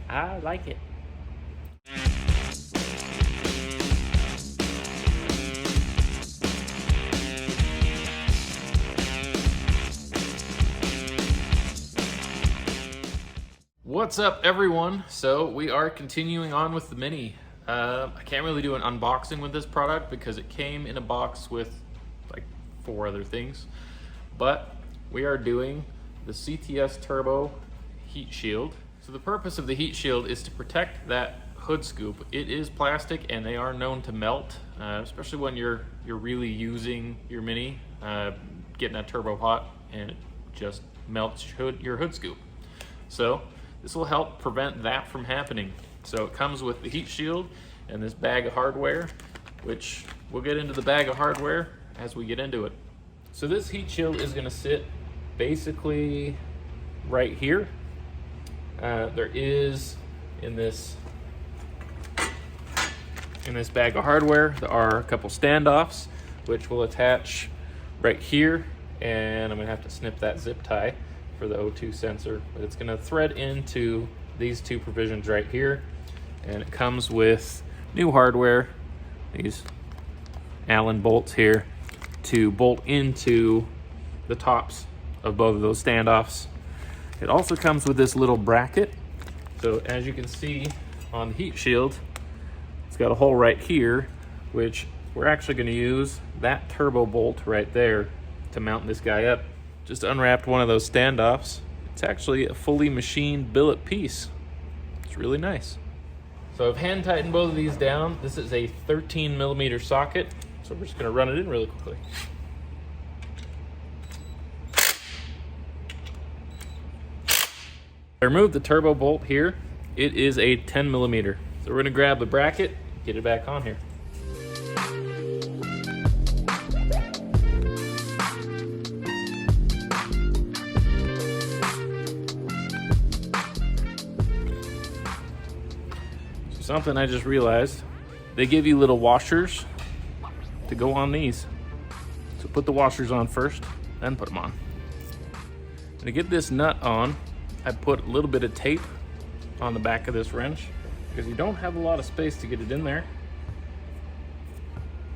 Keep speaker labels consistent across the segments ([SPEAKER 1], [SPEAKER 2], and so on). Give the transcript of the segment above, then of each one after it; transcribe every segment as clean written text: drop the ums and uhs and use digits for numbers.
[SPEAKER 1] I like it. What's up, everyone? So we are continuing on with the Mini. I can't really do an unboxing with this product because it came in a box with like 4 other things, but we are doing the CTS Turbo heat shield. So the purpose of the heat shield is to protect that hood scoop. It is plastic and they are known to melt, especially when you're really using your Mini, getting that turbo hot, and it just melts your hood scoop. So this will help prevent that from happening. So it comes with the heat shield and this bag of hardware, which we'll get into the bag of hardware as we get into it. So this heat shield is gonna sit basically right here. There is in this bag of hardware, there are a couple standoffs which will attach right here, and I'm gonna have to snip that zip tie for the O2 sensor, but it's gonna thread into these 2 provisions right here, and it comes with new hardware, these Allen bolts here to bolt into the tops of both of those standoffs. It also comes with this little bracket. So as you can see on the heat shield, it's got a hole right here, which we're actually gonna use that turbo bolt right there to mount this guy up. Just unwrapped one of those standoffs. It's actually a fully machined billet piece. It's really nice. So I've hand tightened both of these down. This is a 13mm socket, so we're just gonna run it in really quickly. I removed the turbo bolt here. It is a 10mm. So we're gonna grab the bracket, get it back on here. Something I just realized, they give you little washers to go on these. So put the washers on first, then put them on. And to get this nut on, I put a little bit of tape on the back of this wrench because you don't have a lot of space to get it in there.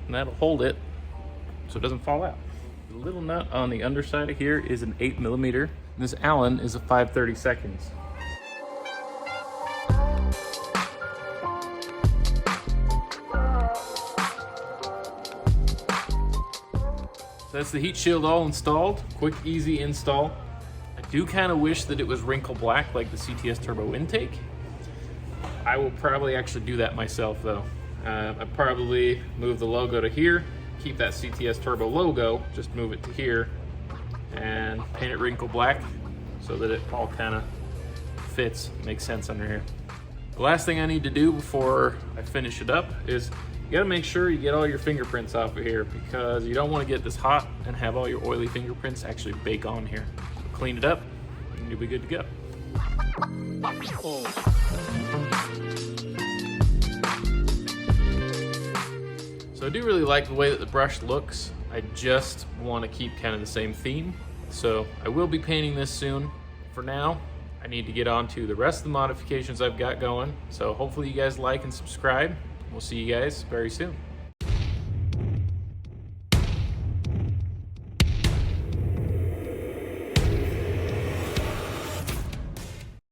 [SPEAKER 1] And that'll hold it so it doesn't fall out. The little nut on the underside of here is an 8mm. And this Allen is a 5/32. That's the heat shield all installed. Quick, easy install. I do kind of wish that it was wrinkle black like the CTS Turbo intake. I will probably actually do that myself though. I'd probably move the logo to here, keep that CTS Turbo logo, just move it to here, and paint it wrinkle black so that it all kind of fits, makes sense under here. The last thing I need to do before I finish it up is you gotta make sure you get all your fingerprints off of here because you don't want to get this hot and have all your oily fingerprints actually bake on here. So clean it up and you'll be good to go. So I do really like the way that the brush looks. I just want to keep kind of the same theme. So I will be painting this soon. For now, I need to get on to the rest of the modifications I've got going. So hopefully you guys like and subscribe. We'll see you guys very soon.